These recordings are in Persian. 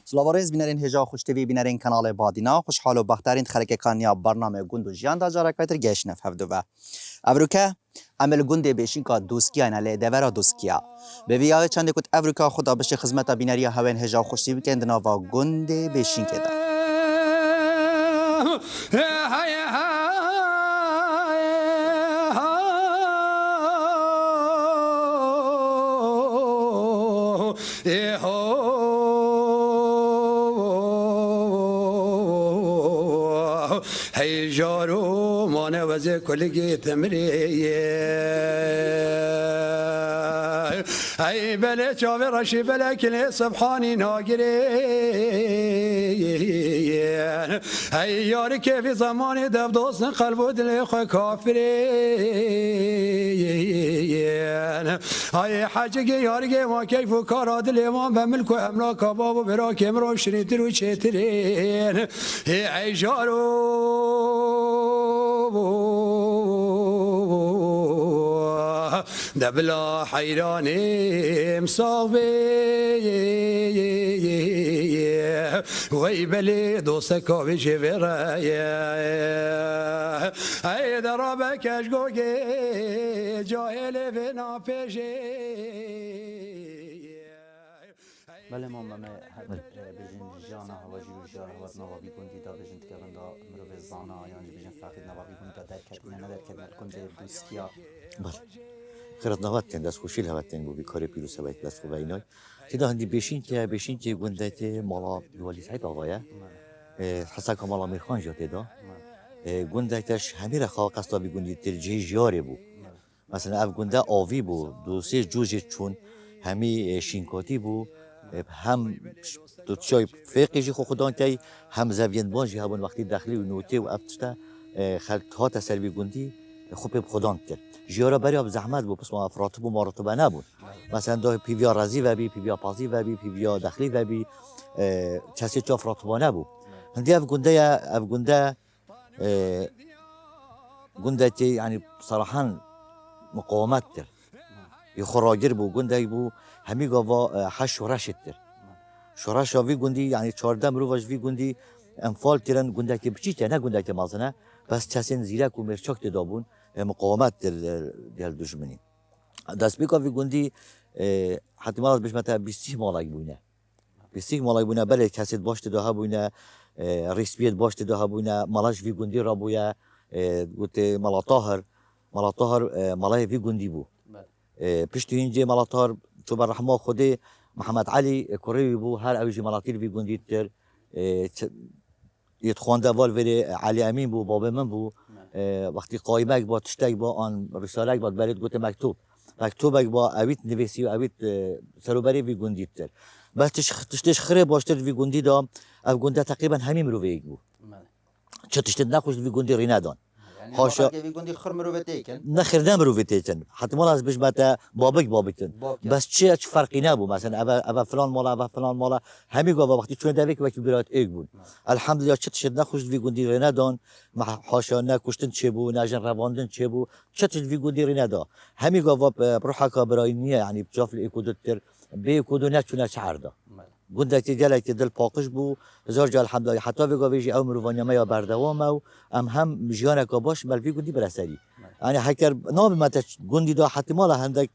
سلاوارز بینرین هجا خوشتوی بینرین کانال بادینا خوشحال و بخترین خلک کانیا برنامه گوند و جیان دا جارا کتر گشت نف هفدو و افریقا عمل گوند بیشین کا دوسکیا نله دورا دوسکیا به ویای چند کت افریقا خدا بشه خدمت بینری هاون هجا خوشتوی کندنا و گوند بیشین کدا هی جارو مانه وزه کلگی تمریه هی بله چاوه رشی بله کلی سبحانی ناگره هی یاری که فی زمانی دف دوستن قلب و دل خواه کافره هی حجگی یارگی ما کیف و کارا دل ما به ملک و املاک باب و براک امرو شنیتر و چیترین هی جارو دبلا حيراني مصابي ويبلي دوسك وبيجي برايا اي دربك اشقوقي جاهل بنا بيجي بله ما بیشین جانا هواجی و جار هوات نوابی کندی دا بیشین تکران دا مرو به زانا یعنی بیشین فقط نوابی کندی دا درکت نه درکت کنده دوستیا بله خیرات نوات کن دست خوشیل هوات کن بودی کاری پیروز هوایت دست خوب اینای تدا هندی بیشین که گندت مالا دولی سعید آقایه حسن کمالا میرخان جا تدا گندتش همه رخوا قصدا بی گندی ترجیح جاره بود مثلا اف گنده آوی بود دو سه جوجه چون همی شینکاتی بود هم دوتشای فقیجی خودان که هم زوین بانجی همون وقتی داخلی و نوتی و افتشتا خلق ها تسروی گندی خوب خودان کرد جیارا برای اب زحمت بود پس ما افراتب و مراتبه نبود مثلا دا پیویا رازی و بی پیویا پازی و بی پیویا داخلی و بی کسی چه افراتبه نبود هندی اف گنده که یعنی صراحا مقاومت کرد یخراجر بود گنده بود همی گاوا حش و رشت کرد شورش وی گندی یعنی 14 مروج وی گندی انفال کردن گنده که بچیت نه گنده که مازنه بس چسین زیرک و مرچاک دادبون مقاومت دل دشمنی دست بیکا وی گندی حتی مالاز بهش مثلا 20 مالک بونه 20 مالک بونه بله کسید باشت دها بونه رسمیت باشت دها بونه مالاش وی گندی را بویا گوت مالا طاهر مالای وی گندی بو پشتی اینجا مالا طاهر تو بر رحمه خودی محمد علی کوری بو هر اوجی مالاتیر وی گندی تر یتخوانده وال وری علی امین بو بابا من بو وقتی قایمک با تشتک با آن رسالک با برید گوت مکتوبک با اویت نویسی و اویت سروبری وی گندی تر بس تشتش خره باشتر وی گندی دا او گنده تقریبا همین رو ویگ بو چه تشت نخوش وی گندی ری ندان هاشا وی گندی خر مروته کن نخیر نمروته کن حتی مال از بهش مت بابکن بس چه فرقی نبود مثلا اول فلان مالا همین گفت وقتی چون دوی که وقتی برات ایگ بود الحمدلله چه تشت نخوش وی گندی ری ندان هاشا نکشتن چه بود نجن رواندن چه بود چه تشت وی گندی ری ندا همین گفت بروحا کابراینیه یعنی بجافل اکودتر به اکودو نچونه چردا گنده که جلک دل پاکش بو زار جال الحمدلله حتی ویگاویجی او مروانی ما یا بردوام او هم جیانه کاباش مال وی گندی برسری یعنی هکر نام مت گندی دا حتی مال هندک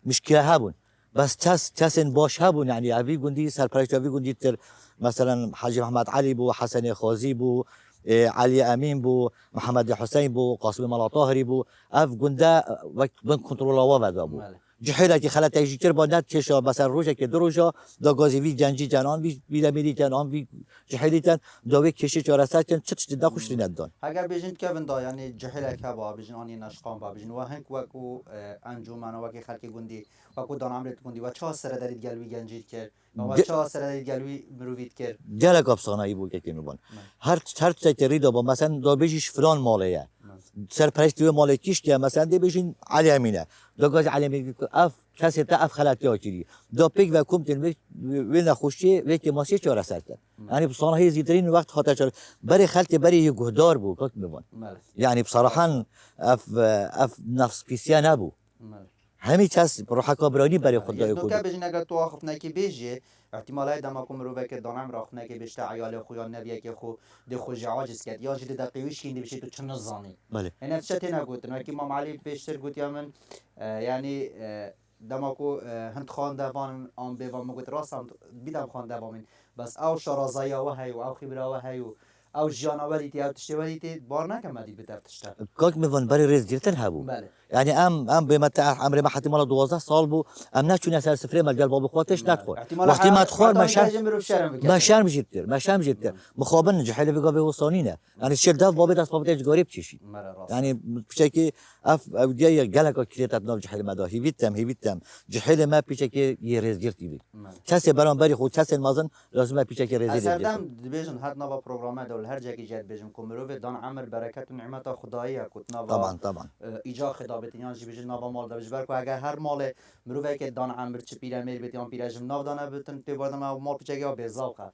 مشکل هبون بس چسن باش هبون یعنی وی گندی سرپرست وی گندی تر مثلا حاجی محمد علی بو حسن خازی بو علی امین بو محمد حسین بو قاسم مالا طاهری بو اف گنده وقت بن کنترل و بو جحیله که خلات ایجی کر با نت کشا مثلا روزه که دو روزا دا گازی وی جنجی جنان وی بیلمیری جنان وی جحیلی تن دا وی کشی چهارصد تن چتش دا خوش ندان اگر بیشین که وندا یعنی جحیله که با بیشین آنی نشقام با بیشین و هنگ وکو انجمن و وکی خلک گندی وکو دانامرت گندی و چه سر دارید گلوی گنجید کر و چه سر دارید گلوی مروید کر جلک افسانه‌ای بود که میبون هر چیزی با مثلا دا بیشش فلان مالیه سرپرست و مالکیش که مثلا دی بیشین علی امینه دا گاز علی امینه اف کسی تا اف خلاتی آچری دا پیک و کمتن و نخوشی و که ماسی چهار سرت یعنی بصراحه زیدرین وقت خاطر چهار بری خلت بری یه گهدار بود که میبون یعنی بصراحه اف نفس پیسیا نبود همین کس روح کابرانی برای خود دای نو کود که بجن اگر تو آخف نکی بیجی احتمال های دما کم رو که دانم راخ نکی بیشتر عیال خویان نبیه که خو ده خوش عاجز کرد یا جدی دقیقش کندی بشه تو چند زانی بله این افشت نگوت نه که ما علی بیشتر گوت یا من یعنی دما کو هند خوانده وان آن به و مگوت راستم بیدم خوانده وامین بس او شرازایی و هیو او خبره و هیو او جانوری تی او تشتوری تی بار نکمدی به تفتشتا کاک میوان برای ریز گرتن هبو بله يعني ام بمتى عمري ما حتى مال 12 سال بو ام نشون اساس سفري ما قال بابا خواتش ندخل وقتی ما تخور ما شرم جيتر ما شرم جيتر مخابن جحيل في قابه وصانينا يعني الشيء ده بابا داس بابا تجاري بتشي يعني بشكل اف اوديا قالك كليتات نال جحيل ما ده هيفيتم جحيل ما بشكل يرز جرتي بي كاس برام بري خود كاس المازن لازم ما بشكل رز اصلا دبیجن هر نوا برنامه دول هر جایی جد بيجن کومرو دان عمر برکت و نعمت خدایی کوت نوا طبعا ایجا خدابتیان جی بيجن نوا مال دبج برکو اگر هر مال مروه که دان عمر چ پیرامیر بیتیان پیراجم نوا دانه بتن تو بردم مال پچگی به زاوخه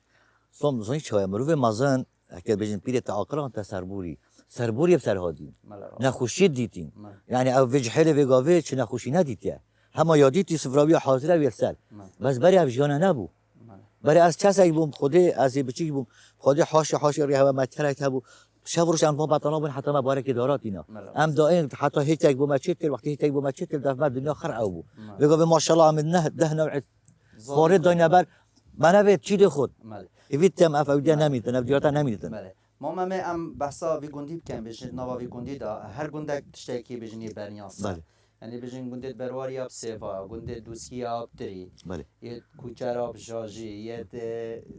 صوم شويه مروه مازن اكيد بيجن بيري تعاقران سربوري بسرهادي نخوشی دیدین یعنی او ویج حل وگاوه چه نخوشی ندیدیه همه یادیتی سفراوی حاضره ویرسل بس برای افجانه نبو برای از کسی بوم خوده از بچی بوم خوده حاش ری هوا مترک هبو شفروش ام بطنا بون حتی مبارک دارات اینا ام دائم حتی هیچ یک بوم چتل وقتی هیچ یک بوم چتل دفعه دنیا خرع بو وگاوه ماشاءالله ام نه ده نوع خورد داینه بر منو چی خود ایویتم اف اودیا نمیتن افجارتا نمیتن ما ام بحثا وی گوندی بکن بشه نوا وی گوندی دا هر گونده تشتکی بجنی برنیاس یعنی بجن گونده برواری اب سیفا گونده دوسکی اب تری یه کوچر اب جاجی یه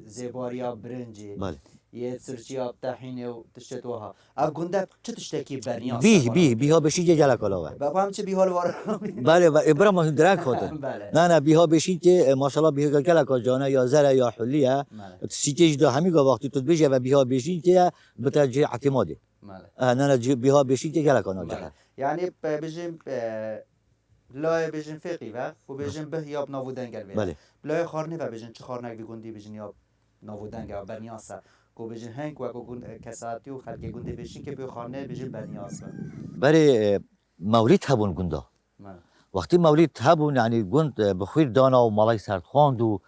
زباری اب برنجی یه سرچی اب تحینه و تشتوها اب گونده چه تشتکی برنیاس بیها بشی جه جلک علاوه بابا هم چه بیحال وار بله و ابرام هم درک خاطر نه بیها بشین که ماشاءالله بیها جلک جانه یا زره یا حلیه سیتیج دا همین وقتی تو بشه و بیها بشین که بترجه اعتمادی نه بیها بشین که جلک آنها یعنی بجیم لای بجیم فقی و بجیم به یاب نوودنگل بله لای خارنی و بجیم چه خارنگ بگوندی بجیم یاب نوودنگل برنیاسه کو بجیم هنگ و کو کساتی و خلق گونده بشین که به خارنه بجیم برنیاسه برای مولید هبون گونده وقتی مولید هبون یعنی گوند بخویر دانا و مالای سرد خواند و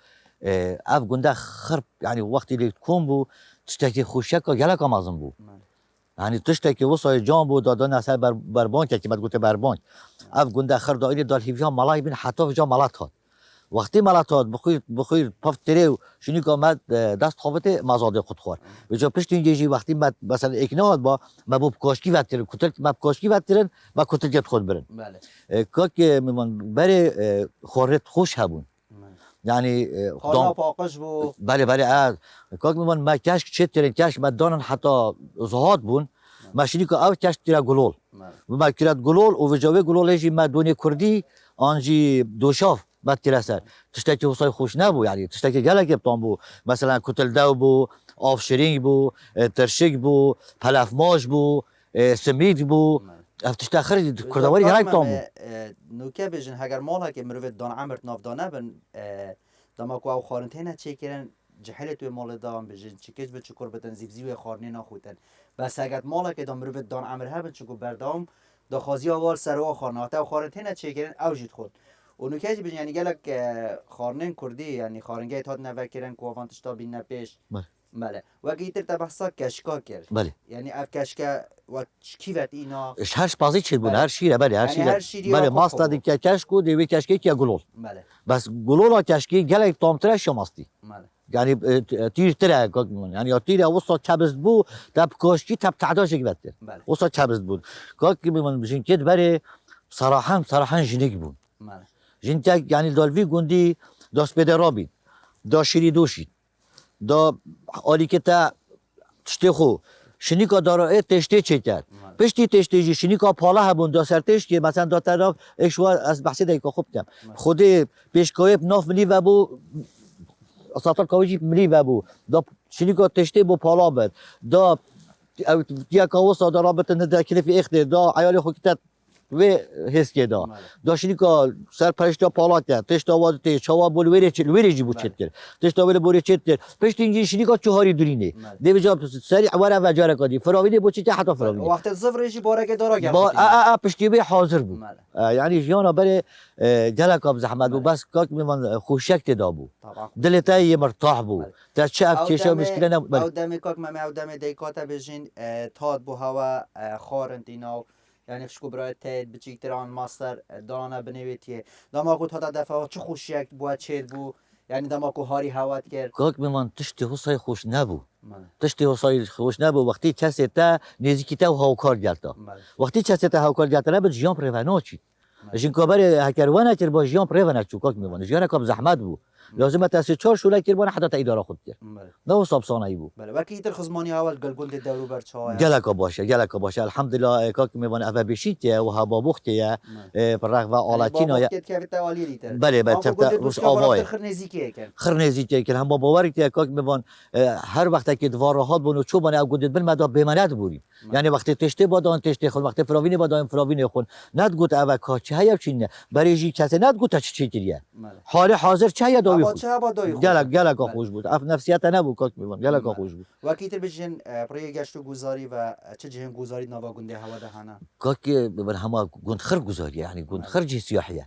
اف گونده خرب یعنی وقتی لیت کن بو تشتکی خوشک و گلک آمازم بو يعني تشتكي وصل جامبو دادن اصلا بربانك که بعد قلت بربانك اف گنده خر دایره دال هیویا ملای بین حتی جا ملات هات وقتی ملات هات بخویر پفتره شنو که مد دست خوابت مزاده خود خوار به جا پشت اینجی وقتی مثلا اکناد با مبوب کاشکی وقتی کتل مب کاشکی وقتی با کتل جت خود برن بله که میمون بره خورت خوش هبون يعني خانا باقش بو بله كاك من ما كاش تشترين كاش ما دونن حتى زهاد بون ما شريكو او كاش ترى قلول ما كرات قلول وفجاوي قلول يجي ما دوني كردي انجي دوشاف ما ترسل تشتكي وصاي خوش نبو يعني تشتكي قالك بطون بو مثلا كتل داو بو آف شرينج بو ترشيك بو پلاف ماش بو سميد بو افتشتا خرج كردواري هناك طامو نوكا بيجن هاگر مالها که مروه دان عمرت ناف دانه بن دماغو او خارنتینه چه کرن جحله توی مال دام بجن چکش به چکر بتن زیبزی و خارنی ناخوتن بس اگر مالها که دام مروه دان عمر هبن چکو بردام دا خازی آوال سر و خارناته و خارنتینه چه کرن او جید خود و نوکا بجن یعنی گلک خارنین کردی یعنی خارنگه تاد نوه کرن که وانتش تا بین پیش بله و گیتر تبحثا کشکا کرد بله یعنی اف کشکا و کیفت اینا هر سپازی چیز بود هر شیره بله هر شیره بله ماستا دی که کشکو دیوی کشکی که گلول بله بس گلولا کشکی گلک تامتره شماستی بله يعني تير ترى يعني يطير وصل كابز بو تاب كوشكي تاب تعداش كبتر وصل كابز بو كاك من بجين كده بري صراحة جنيك بون جنتك يعني دالفي جوندي داس بدرابي دا شري دوشي دا آلیکتا تشتخو شنیکا داره تشتی چیتر پشتی تشتی شنیکا پالا هبون دا سرتش که مثلا دا طرف اشوا از بحثی دیگه خوب تم خود پیشکایب ناف ملی و بو اساطر کاوجی ملی و بو دا شنیکا تشتی بو پالا بد دا دیا کاوسا دا رابط نده کلیفی اخته دا عیال خوکتا و حس که دا داشتی که سر پرشتا پالات کرد تشتا واد تی چوا بول ویری جی بود چت کرد تشتا ویل بوری چت کرد پشت اینجی شنی که چهاری دورینه دیو جاب سری عواره و جاره کردی فراوینه بود چت حتی فراوینه وقت زفرشی باره که داره با پشتی به حاضر بود یعنی جیانا بره جلک اب زحمت بود بس که من خوشک تدا بود دلتا یه مرتاح بود تا چه افتیشه مشکل نه او دم کاک مم او دم دیکاتا بجین تاد بو هوا خارنتینا یعنی خشکو برای تید بچیکتر آن ماستر دانا بنویتیه داماکو تا دفعه چه خوشیک بود چید بود یعنی داماکو هاری هوات کرد کاک من تشتی حسای خوش نبود تشتی حسای خوش نبود وقتی کسی تا نزدیکی تا هاوکار گلتا وقتی کسی تا هاوکار گلتا نبود جیان پرونو چی جین کابر هکروانه کر با جیان پرونو چو کاک میمونه جیان کاب زحمت بود لازم تاسه چهار شوله کربانه حتی تا اداره خود کرد نه حساب صانعی بود بله وکی تر خزمانی اول گلگل دورو بر چای جلک باشه الحمدلله کاک میمونه اول بشیت و هوا بوختیه برق و آلاتینا بله روش آوای خرنزیکی که هم با باوری که کاک میمون هر وقت که دوار راحت بونو چوبانه او گودت بل مدا بمانت بوریم یعنی وقتی تشته بادان تشته خون وقتی فراوینه بادان فراوینه خون ند گوت اول کاچه هیا چینه برای جی کسی ند گوت چی کریه حال حاضر چه گلک خوش بود اف نفسیت نبود کاک میمون گلک خوش بود وکی تر بجین برای گشت و گذاری و چه جهن گذاری نوا گنده هوا دهانه کاک میمون همه گند خر گذاری یعنی گند خر جی سیاحیه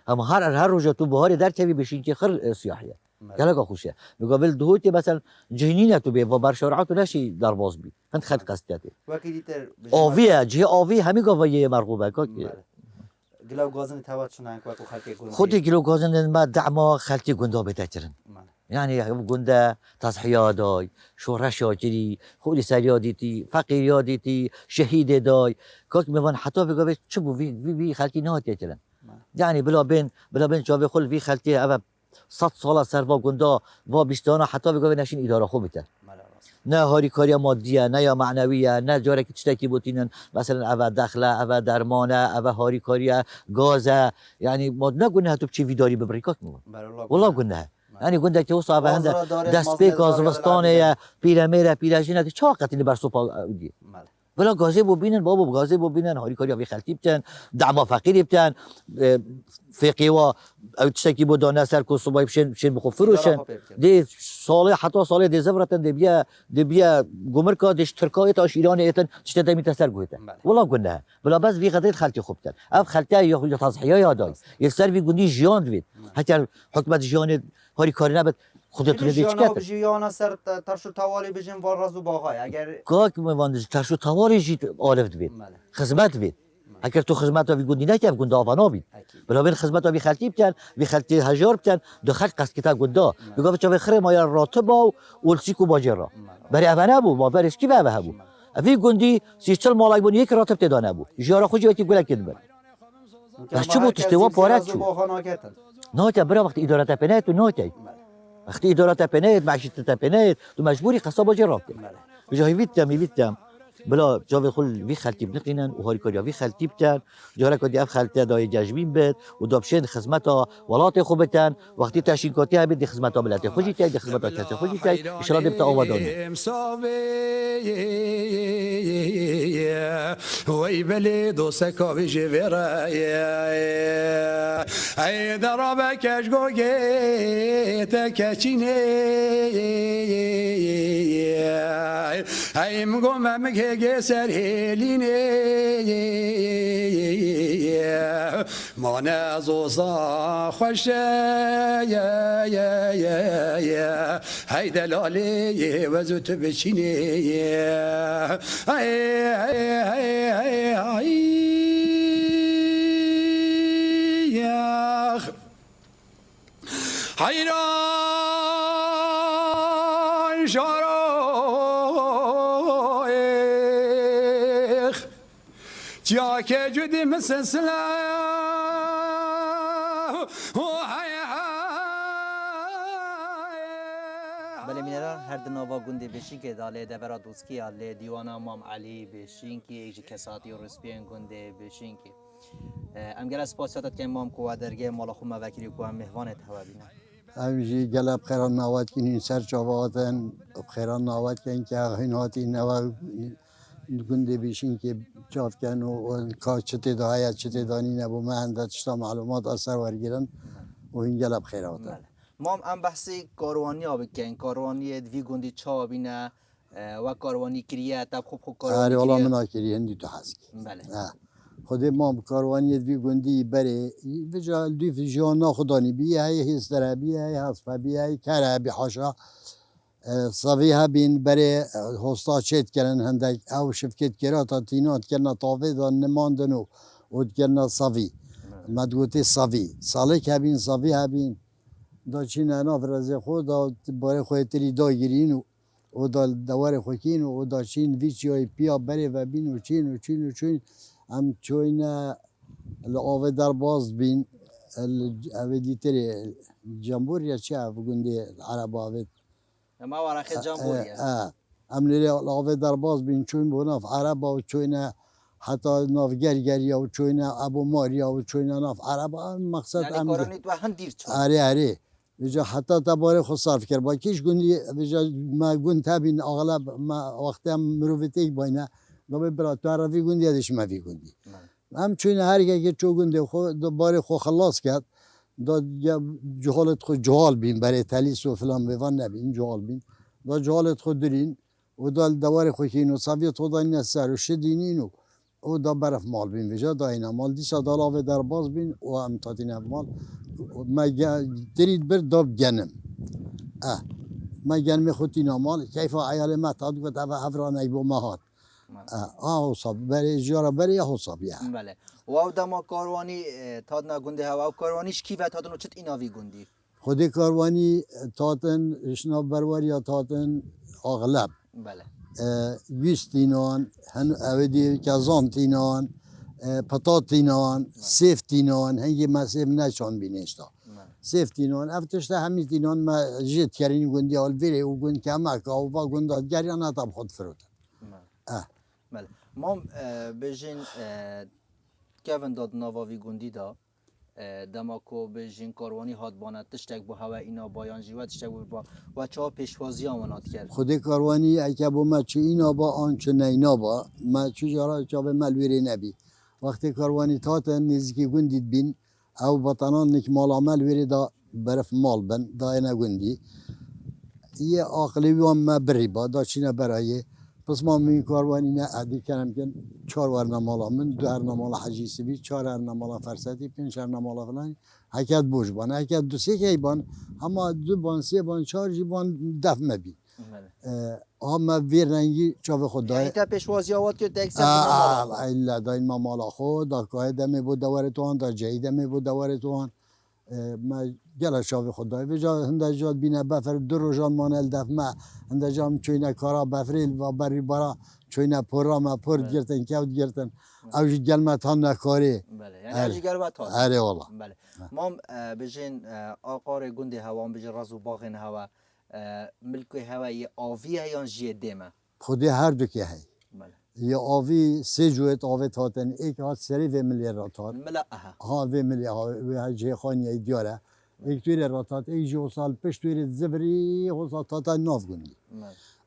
اما هر روز تو بهاری در چوی بشین که خر سیاحیه گلک خوشه مقابل دهوتی مثلا جهنینه تو به و بر شرعت نشی در باز بی انت خد قصدیته وکی تر آویه جه آوی همین گاوی مرغوبه کاک گلو گازن توات شنن کو خالتي گند خودی گلو گازن ما دعما خالتي گندا بتاعترن يعني گندا تضحيه داي شورش جري خودی سریادیتی فقیریادیتی شهید داي کاک میوان حتی بگه چه بو وی خالتي نهات تاعترن يعني بلا بین جا خل وی خالتي اول 100 سال سر و گندا و بیستانا حتی بگه نشین اداره خوب بتن نه هاری کاری مادیه نه یا معنویه نه جاره که چتکی بوتینن مثلا اول دخله اول درمانه اول هاری کاری گازه یعنی ما نگونه تو چی ویداری ببری کاک میمون والله گونه یعنی گنده که وصا به دست به کازوستانه یا پیرمیره پیرجینه چه وقتی بر سوپا دی بلا گازه ببینن بابا گازه ببینن هاری کاری وی خلطی بتن دعما فقیری بتن فقی و او تشکی بودانه سر کو صبح شن بخو فروشن دی سال حتی سال دی زبرتن دی بیا گمر کا دش ترکای تا ایران ایتن چته دمی تسر گویتن والله گنده بلا بس وی قدرت خلطی خوب تن اب خلطی یا تضحیه یادای یک سر وی گندی جیان دوید حتی حکمت جیان هاری کاری نبود خودت ندیچ کرد. جیانا سر ترشو توالی بجیم وار رازو باهای اگر کاک می‌واند ترشو توالی جیت عارف دوید خدمت دوید اگر تو خدمت وی گندی نکرد گنده آوانا بید بلا بین خدمت وی خلطی بتن وی خلطی هجار بتن دخل قصد کتا گنده بگه چه خره ما یا راتبا و السیکو باجرا برای اوانه بو ما برش کی به بو وی گندی 30 مالای بون یک راتب تدانه بو جارا خوجی وقتی گله کد بر بس چه بود استوا پارت شو نه تا برای وقت اداره تپنیت و نه وقتی اداره تپنیت معیشت تپنیت تو مجبوری قصاب باجرا بتن جای ویتم بلا جاوی خل وی خلطی بنقینن و هاری کاریا وی خلطی بتن جاره کدی اف خلطی دای ججبین بد و دابشین خدمتا ولات خوبتن وقتی تشینکاتی هم دی خدمتا بلات خوشی تی دی خدمتا کسی خوشی تی ان شاء الله دبتا آوادانه وی بلی دو سکا وی جویرا ای درابه کشگوگی تکچینه ای مگم مگه سر هلینه مانه زوزا خوشه های دلاله وزوت بچینه حیران شارخ جا که جدی مسلسله بله مینرا هر دنوا گنده بشین که داله دبرا دوسکی آله دیوانا مام علی بشین که ایجی کساتی و رسپین گنده بشین که امگر سپاسیاتت که امام کو درگه مالا خو موکلی کو هم مهوانت هوا بینه امجی گلب خیران نواد کنین سر جوادن خیران نواد کنین که این هاتی نوا گنده بیشین که چاف کن و کار چته دهایت چته دانی نبو من هنده تشتا معلومات اثر ورگیرن و این گلب خیراته ما هم بحثی کاروانی ها بکن کاروانی دوی گندی چا بینه و کاروانی کریه تب خوب کاروانی آره والا کریه منا کری هندی تو هست بله خود ما کاروانی دوی گندی بره بجا دوی فیجیان ناخدانی بیه های هستره بیه های حصفه بیه های کره بی حاشا صافی هبین بره هستا چت کردن هندک او شفکت کرا تا تینات کردن طاوه دان نماندن و کردن صافی مدگوتی صافی سالک هبین صافی هبین دا چین انا فرزه خود دا باره خود تری دا گیرین و دا دوار خوکین و دا چین ویچی های پیا بره و بین و چین هم چوین آوه در باز بین اوه دیتر جنبور یا چه اوه گنده عرب آوه ما ورخه جامبوریه هم لیلی آوه در باز بین چوین بوناف عرب و چوین حتی ناف گرگری و چوین ابو ماریا و چوین ناف عرب مقصد یعنی کارانی تو هم دیر چون آره ویجا حتی تباره خود صرف کرد با کیش گوندی ویجا ما گوند تابین اغلب ما وقتی هم مروفتی باینه دو برا تو عرفی گوندی ادش ما فی گوندی هم چون هر که چو گوندی خود باره خود خلاص کرد داد جهالت خود جهال بین برای تلیس و فلان بیوان نبین جهال بین داد جهالت خود درین و دال دوار خود کین و صفیت خود این سر و شدینین و دا برف مال بین ویجا دا اینا مال دیسا دالاوه در باز بین و هم تاتین مال ما درید بر داب جنم ما جنم خودی نمال کیف عیال ما تاد گفت اوه هفران ای بو مهات حساب برای جارا برای حساب بله و او دما کاروانی تادنا گنده هوا و کاروانیش کی و تادن و چت ایناوی گندی خودی کاروانی تاتن اشناب برواری یا تاتن اغلب بله 20 تینان هن اودی کازان تینان پتات تینان سیف تینان هنگی ما سیف نشان بینشتا سیف تینان افتشتا همی تینان ما جیت کرین گندی آل ویره و گند کمک و با گندات گریان تاب خود فرود بله ما بجین کیون داد نواوی گندی دا دماکو بجین کاروانی هات بانه تشتک با هوا اینا بایان جیوه تشتک با و چه پیشوازی آمانات کرد خود کاروانی اگه با ما چه اینا با آن چه نینا با ما چه جارا چه به ملویره نبی وقتی کاروانی تاتن نزدیکی گندید بین او بطنان نک مال عمل ویره دا برف مال بن دا اینا گندی یه عقلی و ما بری با دا چینه برای پس ما می کاروانی نه عادی کنم که 4 ورنمالا من 2 ورنمالا حجی سبی 4 ورنمالا فرستی 5 ورنمالا فلان حکت بوش بان حکت 2 3 بان اما 2 بان 3 بان 4 بان دف مبی اما ویر رنگی چاو خود دای تا پیشوازی آواد که دکس الا دا این مالا خود دا قاعده می بود دوار توان دا جیده می بود دوار توان ما گلا شاوی خدای بجا هنده جاد بینه بفر 2 روزان مانل دف ما هنده جام چوینه کارا بفریل و بری برا چوینه پورا ما پور گرتن کود گرتن اوش گلمت ها نکاری بله یعنی اوش گلمت ها اره والا بله ما بجین آقار گنده هوا بجین رازو باغین هوا ملک هوایی آوی هیان جیه دیمه خودی هر دو که هی بله یا آوی 3 جویت آوی تاتن ایک هات سری و ملیار راتات ملا ها و ملیار ها و جه خانی ای دیاره ایک توی راتات ایک جو سال پیش توی زبری خود تاتا ناف گندی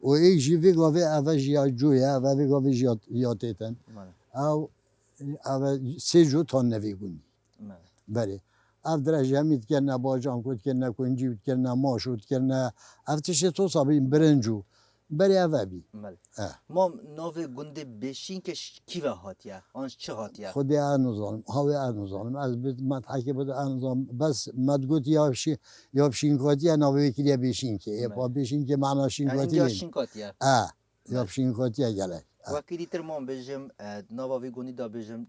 و ایک جیوی گاوی اوه جیا جویه اوه وی گاوی جیاتیتن او 3 جو تان نوی گندی بله اف درجه همید کرنه باجان کود کرنه کنجی بود کرنه ماش بود کرنه اف تشه تو سابیم برنجو بری اوه بی ما نوی گنده بشین که کیوه هاتیه آنش چه هاتیه خودی ارنوزانم هاوی ارنوزانم از بیت مدحکی بود ارنوزانم بس مدگوت یا شینکاتیه نوی کلیه بشین که یا بشین که معنا شینکاتیه اینجا شینکاتیه یا شینکاتیه گله وکی تر ما بجم نوی گنده دا بجم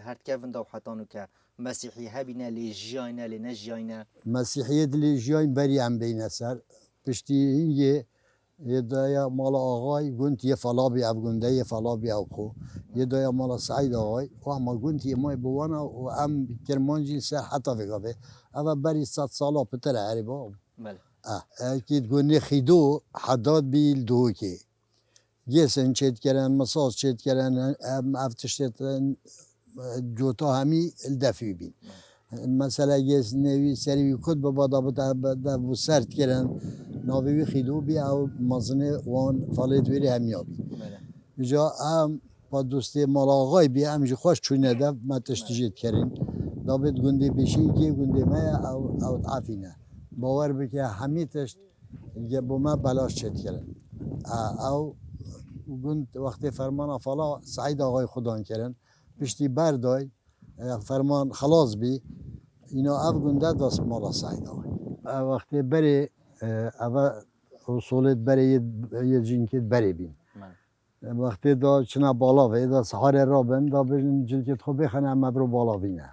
هر کفن دا حتانو که مسیحی هبینه لی جیانه لی نجیانه مسیحیت لی جیان بری هم بینه سر پشتی اینگه یه دایا مال آقای گنت یه فلابی او گنده یه فلابی او خو یه دایا مال سعید آقای و اما گنت یه مای بوانا و ام کرمانجی سر حتی بگاوه اما بری 100 سالا پتر عریبا بله اکید گنده خیدو حداد بیل دو که گیسن چید کرن مساس چید کرن افتشتن جوتا همی الدفی بین مثلا گیس نوی سریوی کد با بادا سرد کرن ناوی خیدو بی او مزنه وان فالت ویری همیابی بجا ام با دوستی مالا آقای بی همجی خوش چونه ده ما تشتیجید کرین دابد گنده بشین که گنده ما او عفینه باور بکه همی تشت یه با ما بلاش چید کرن او گند وقتی فرمان افالا سعید آقای خودان کرن پشتی بردای فرمان خلاص بی اینا او گنده دست مالا سعید آقای وقتی بری اول اصولت بری یه جنکت بری بین وقتی دا چنا بالا و دا سحار را بند دا بجن جلکت خو بخنه اما برو بالا بینه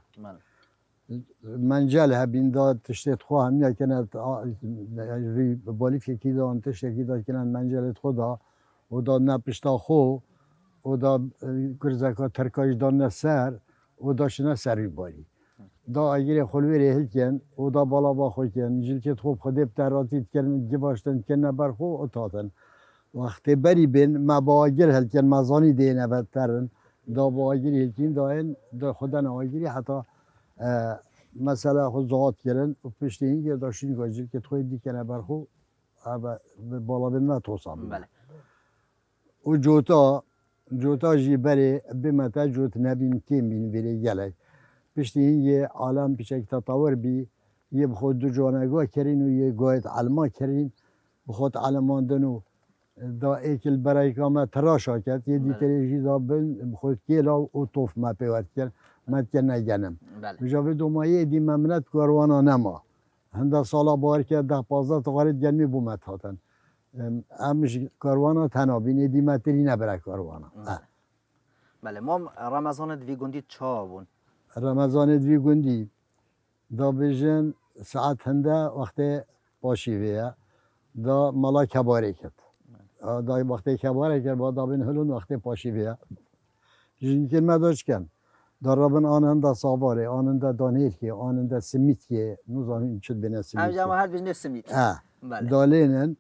منجل هبین دا تشتت خو هم یا کنه ری بالیف یکی دا تشت دا کنه منجلت خو دا و دا نپشتا خو و دا گرزکا ترکاش دا نسر و دا شنا سری بالی دا اگر خلوی هل کن و دا بالا با خو کن جلکت خو خود بتراتید کن گباشتن کنه بر خو اتاتن وقتی بری بین ما با آگر هل کن مزانی دینه بدترن دا با آگری هل کن دا خودن آگری حتی مثلا خود زهات کردن و پشت این که داشتین گاجر که توی دیکنه بر خو بالا بین نتوسم بله و جوتا جی بری بمتا جوت نبین کم بین ویری گله پشت این یه عالم پیشک تطور بی یه بخود دو جوانگاه کرین و یه گاهت علما کرین بخود علماندن و دا ایکل برای کامه تراش کرد یه دیتریجی دا بین خود کیلا و توف ما پیوت کرد مد که نگنم بجاوه دو مایه دی ممنت کاروانا نما هنده سالا بار که 10-15 تقارید گرمی بومت هاتن همش کاروانا تنابین دی متری نبره کاروانا بله ما رمضان دوی گندی چا بون رمضان دوی گندی دا بجن ساعت هنده وقت پاشیوه دا مالا کباره کرد دا وقتی کباره کرد با دا بین هلون وقت پاشیوه جنکن مداش کن در رابن آننده ساواره آننده دانیر که آننده سمیت که نوزانیم چود بینه سمیت همجا ما هر بینه سمیت دالینن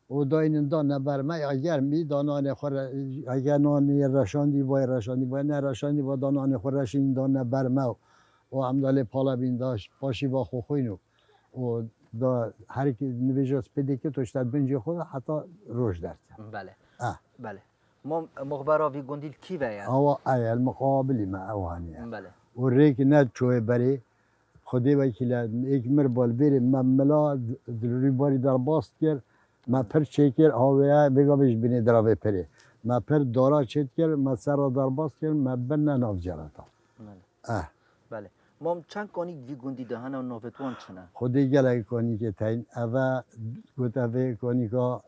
و داینن دا نبرمه اگر می دانان خور اگر نانی رشاندی وای نه رشاندی با دانان خور رشین دان نبرمه و عمدال پالا بین داشت پاشی با خوخوینو و دا هر کی نویجاس پیدا که توشتد بنجی خود حتی روش درد بله بله ما مخبرا وی گندیل کی ویا او ایل مقابلی ما اوانی بله و ریک ند چوه بری خودی وکیل یک مر بال بری مملا دلوری باری در باست کرد ما پر چکر آویا بگابش بینی دراوه پره ما پر دارا چت کرد ما سر در باست کرد ما بنا ناف جراتا بله ما چند کنی وی گندی دهن و نوفتوان چنه خودی گله کنی که تاین اوا گوتاوه کنی که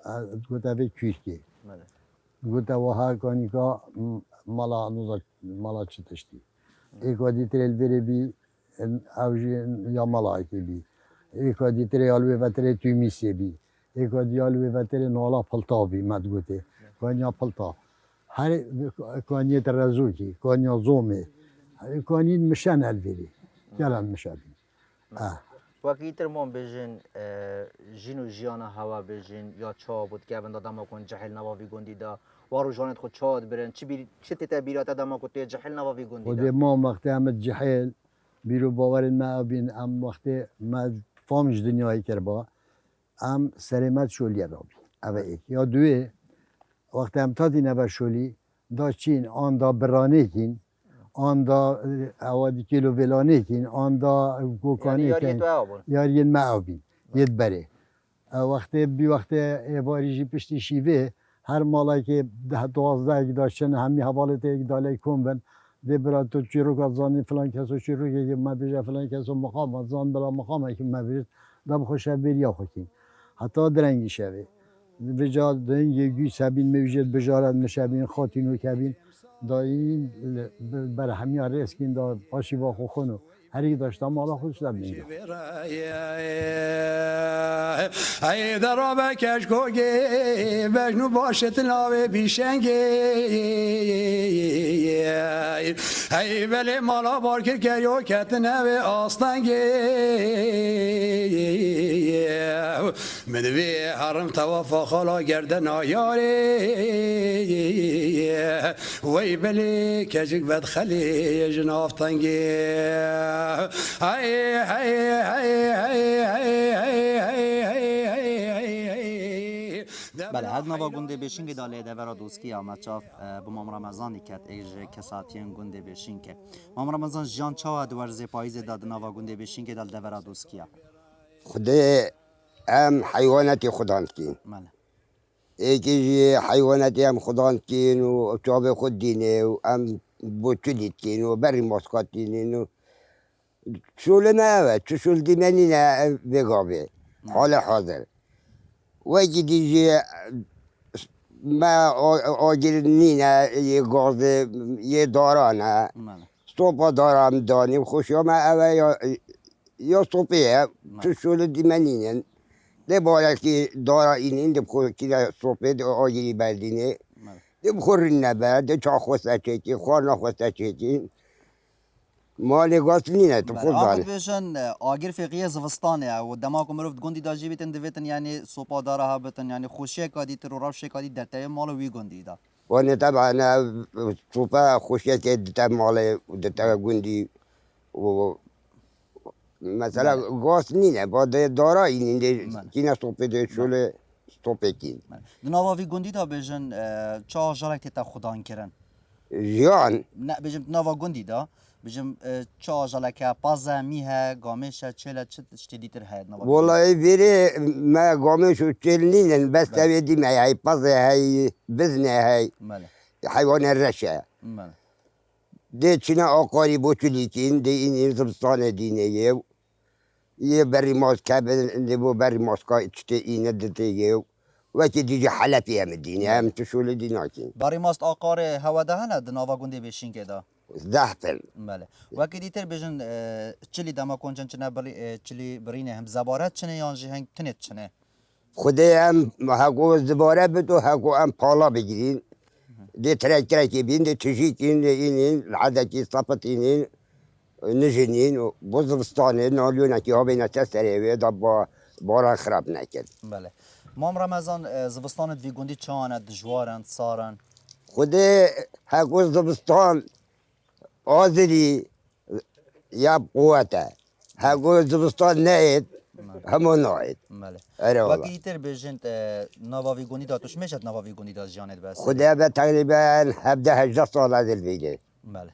گوتاوه کیشکی گوتا وها کنی که مالا چتشتی ایکادی تریل بری بی اوجی یا مالایی بی ایکادی تری آلوی و تری تومیسی بی ایکادی آلوی و تری نالا پلتا بی مدگوته کنیا پلتا هر کنی ترازوکی کنیا زومه کنی مشان البری گلن مشان وقتی تر ما بجن جین و جیانا هوا بجن یا چا بود که بند آدم کن جهل نواوی گندی دا وارو جانت خود چاد برن چه تبیرات آدم کو تی جهل نواوی گندی دا ما وقتی هم جهل بیرو باورن ما بین ام وقتی ما فامش دنیایی کربا ام سرمت شولی رابی اوه ایک یا دوی وقتی هم تادی نبا شولی دا چین آن دا برانه کین آن دا اوادی کیلو ولانه کین آن دا گوکانه کین یارین معابین ید بره وقتی بی وقتی باریجی پشتی شیوه هر مالایی که 10-12 داشتن همی حوالت یک داله کن بن ده برا تو چیرو کازانی فلان کسو چیرو که ما بیجه فلان کسو مقام زان بلا مقامه که ما بیجه دم خوش بریا خوکیم حتی درنگی شوه بجا دن یگی سبین میوجد بجارت مشابین خاطینو کبین داین بر همین ریسکین دا پاشی با خوخونو هر یک داشتم مالا خوش نمیگه ای درا بکش کوگی بجنو باشت لاوه بیشنگی ای ولی مالا بارکر کریو کت نوه آستنگی مدوی حرم توافا خالا گردن آیاری وی بلی کجک بدخلی جنافتنگی ای ای ای ای ای ای ای ای بله هد نوا گنده بشین که داله دورا دوسکی آمد چاف به مام رمضانی کت ایج کساتین گنده بشین که مام رمضان جان چاو دور زی پاییز داد نوا گنده بشین که دال دورا دوسکیا خدای ام حیواناتی خدان کین بله یکی حیواناتی هم خدان کین و چاب خود دینه و ام بوچلیت کین و بری ماسکات دینین و شول نه چه شول دیمنی نه بگابه حال حاضر و یکی دیگه ما آجر نینه یه گاز یه دارانه بله صبح دارم دانیم خوشیام اوه یا صبحه تو شول دیمنینن ده باید که دارا اینین ده بخور که صبحه ده آجری بردینه ده بخور نبر ده چا خوسته چکی خوار نخوسته چکی مال گاز نینه تو خود آقا دانه بيشن آگر فقیه زوستانه و دماغ مروف گندی داجی بیتن دویتن یعنی سوپا داره ها بیتن یعنی خوشی کادی تر و روش کادی در تای مال وی گندی دا وانه طبعا صبح خوشیه که ده مال ده گندی و مثلا گاز نینه با ده دارا اینین ده کینه صبح ده شول صبح کین دنوا وی گندی دا بیشن چا جارک تا خدان کرن جان نه بیشم دنوا گندی دا بیشم چا جارک پازه میه گامش چله چت شتی تر هید نوا والله بيري ما قاموش وتشيلنين بس تبي دي ما هي بزة هي بزنة هي بله حيوان الرشا بله دي تشنا أقاري بوتوليتين دي إني زبطانة دينية بري ماسكا دي بو بري ماسكا تشتي إني دتيجي وقت ديجي حلا فيها من الدنيا هم تشول ديناكين باری ماست آقار هوا دهنه دنوا گندی بیشین که دا زحفل بله وقتی دیتر بیشن چلی دما کنچن چنه بری چلی برینه هم زبارت چنه یانجی هنگ تنت چنه خدای هم هاگو زباره بدو هاگو هم پالا بگیرین دي تراكي بين دي تجيكين إنين العادة صفتين نجنين وبوزبستانين ناليونا كي هابينا تسريوي دبا باران خراب نكد بله مام رمضان زبستانت وی گندی چانه دجوارن سارن خدي هاكو زبستان آذري يا قوته هاكو زبستان نايد همو نايد بله أره والله وقتی دیتر بیشن نوا وی گندی دا توش میشد نوا وی گندی دا جانت بس خدي به تقريبا هبدا 18 سال هذا الفيديو بله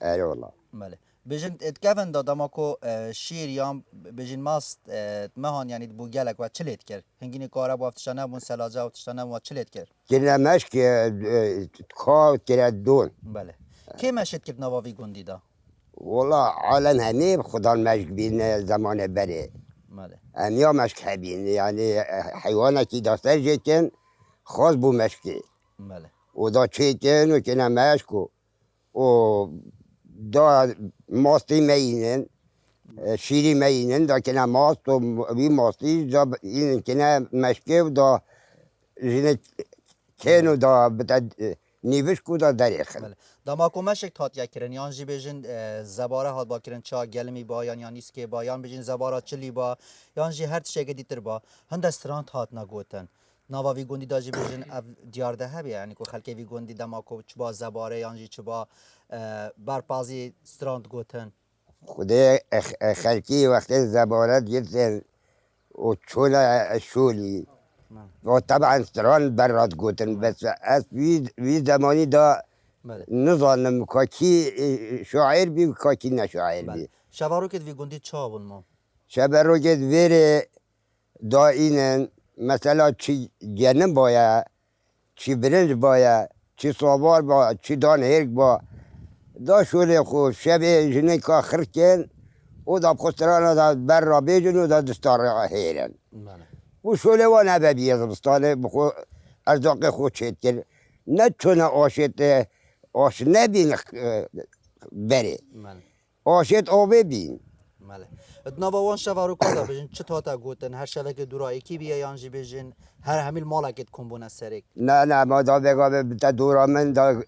أره والله بله بیشن اتکفن دا دماکو شیر یا بیشن ماست مهان یعنی بو گلک و چلیت کرد هنگینی کارا با افتشانه بون سلاجه افتشانه و چلیت کرد كنا مشك كا كنا دون بله کی مشید کرد نوا وی گندی دا والله عالم همه خدا مشک بین زمان بره بله امیا مشک هبین یعنی حیواناتی داشته جکن خاص بو مشکی بله و دا چیکن و کنه مشک و دا ماستی مینن شیری مینن دا کنه ماست و بی ماستی دا این کنه مشکی و دا جنه کن و دا بتا نیوش کو دا دریخل بله دماکو مشک تاتیا کرن یان جی بیشن زباره هات با کرن چا گلمی با یا نیست که با یان بیشن زباره چلی با یان جی هر تشگه دیتر با هند استران هات نگوتن نوا وی گندی داجی بیشن دیار ده هبی یعنی کو خلک وی گندی دماکو چبا زباره یان جی چبا برپازی استراند گوتن خدای خلکی وقتی زبارت گرتن و چولا شولی و طبعا سران برات گوتن بس از وی زمانی دا بله نظانم کاکی شاعر بی کاکی نشاعر بی بله شوارو که وی گندی چا بون ما شب رو که ویره دا اینن مثلا چی جنم باید چی برنج باید چی سوار با چی دان هرگ با دا شوله خو شب جنه که خرکن و دا بخستران دا بر را بیجن و دا دستار را هیرن بله و شوله و نبه بیزمستانه بخو ارزاق خود چید کرد نه چونه آشت آش نبین بره بله آشت آبه بین بله نوا وان شوارو کادا بیشن چه تاتا گوتن هر شبه که دورایی کی بیا یان جی بیشن هر همیل مالکت کنبونه سرک نه ما دا بگا بتا دورا من دا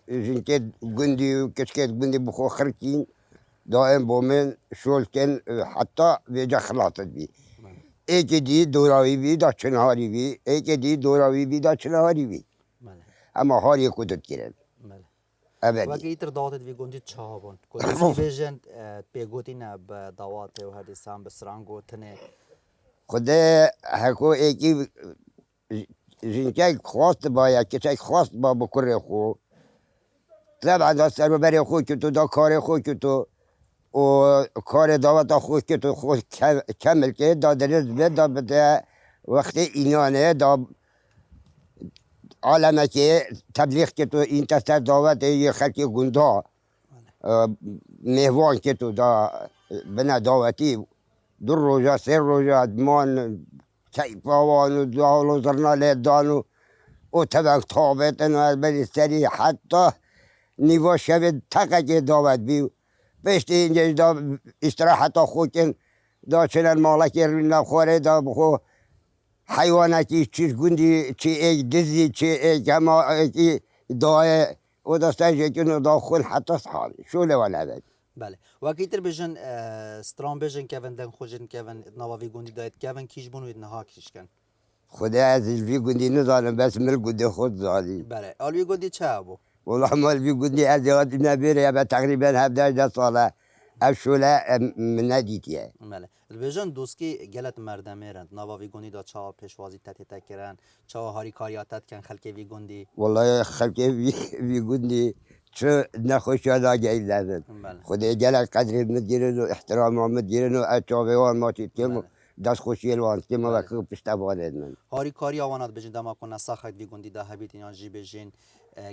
جنکت گندی و کشکت گندی بخو خرکین دائم بومن شول کن حتی بیجا خلاطت بی ایک دی دوراوی بی دا چنهاری بی ایک دی دوراوی بی دا چنهاری بی بله اما هاری کدت کرد بله ابدی وقتی ایتر دعوتت وی گندی چا بون کدوم بیشن پیگوتی نه به دعوت و هر دیسان به سرانگو تنه خدا هکو ایکی جنکه خواست باید که خواست با بکره خو طبعا دا سر ببری خو که تو دا کار خو که تو و کار دعوت خو که تو خود کمل که دا درست بید دا بده وقتی اینانه دا عالمه که تبلیغ که تو این تسر دعوت یه خلق گنده مهوان که تو دا بنا دعوتی 2 روزه 3 روزه ادمان کیفاوان و دال و زرناله دانو و طبعا تابتن و از بری سری حتی نیوا شوید تقه که دعوت بیو پشت اینجا دا استراحت خوکن دا چنان مالکی روی نخوره دا بخو حیواناتی چیز گوندی چی ایک دزی چی ایک همه ایکی دای و دستان جکن دا خون حتی صحابی شوله و نبید بله وکیتر بجن سترام بجن که دن خوشن که نواوی گوندی دایت که کیش بونوید نها کیش کن خدا از الوی گوندی ندانم بس مل گونده خود زادی بله الوی گوندی چه بو؟ والله ما الوی گوندی از یاد نبیره یا تقریبا 17 ساله افشوله من ندیدیه بله بجن دوسکی گلت مردمه رند نواوی گوندی دا چا پیشوازی تت کرن چا هاری کاریاتت کن خلک وی گوندی والله خلک وی گوندی چه نخوش یادا گیل لازم بله خدا جلال قدر مدیرن و احترام مدیرن و اتابعان ما تیتیم دست خوشی الوان تیم و که پشتوانه من هاری کاری آوانات بجن دما کن ساخت وی گوندی دا هبیتین یا جی بجن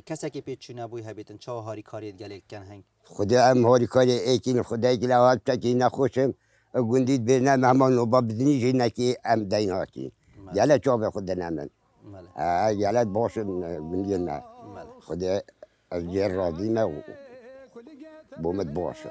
کسی که پیچ نبوی هبیتن چا هاری کاریت گلیک کن هنگ خدا هم هاری کاری ایکین خدا که لحاظ تکی نخوشم گوندید بینم همان و با بدنیجی نکی هم دیناتی جلال چاپ خدا نمن بله جلال باشم بندین نه بله خدا از جر راضیمه و بومد باشم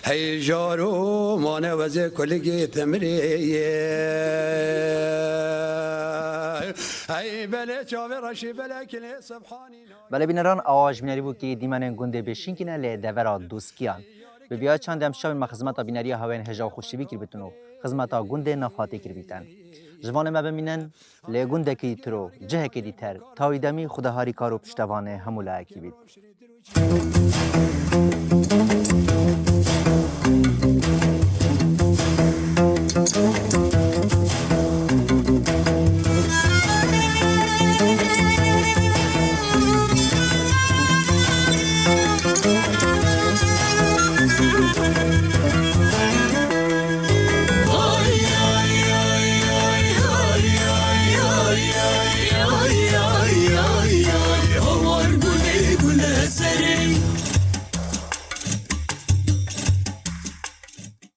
هی جارو مانه وزه کلگی تمریه هی بله چاوه رشی بله کلی سبحانی بله بینران آواج بینری بود که دیمن گنده بشین کنه لی دورا دوسکیان به بیا چند هم شب مخزمت بینری هاوین هجا خوشی بکر بتونو خدمت گنده نفاتی کر بیتن جوان ما ببینن لی گنده کی ترو جه کی دیتر تاویدمی خدا هاری کارو پشتوانه همولا کی بیت